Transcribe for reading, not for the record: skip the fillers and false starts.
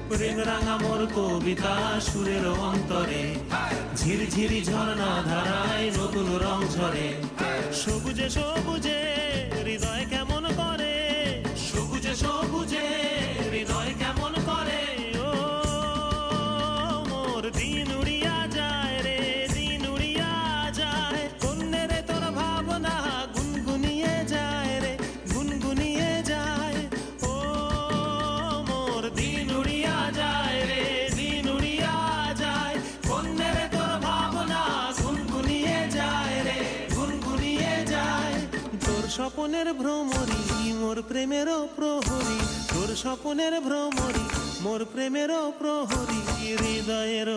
প্রেম রাঙা মোর কবিতা সুরের অন্তরে, ঝিরঝিরি ঝর্ণা ধারায় নতুন রং ঝরে। সবুজে সবুজে হৃদয় কেমন করে, সবুজে সবুজে হৃদয় কেমন করে। ও মোর দিন উড়িয়া যায় রে, দিন উড়িয়া যায়। কন্যে রে তোর ভাবনা গুনগুনিয়ে যায় রে, গুনগুনিয়ে যায়। ও মোর দিন উড়িয়া যায় রে, দিন উড়িয়া যায়। কন্যে রে তোর ভাবনা গুনগুনিয়ে যায় রে, গুনগুনিয়ে যায়। তোর স্বপনের ভ্রমরি মোর প্রেমেরও প্রহরী, তোর স্বপনের ভ্রমরি মোর প্রেমেরও প্রহরী, হৃদয়ের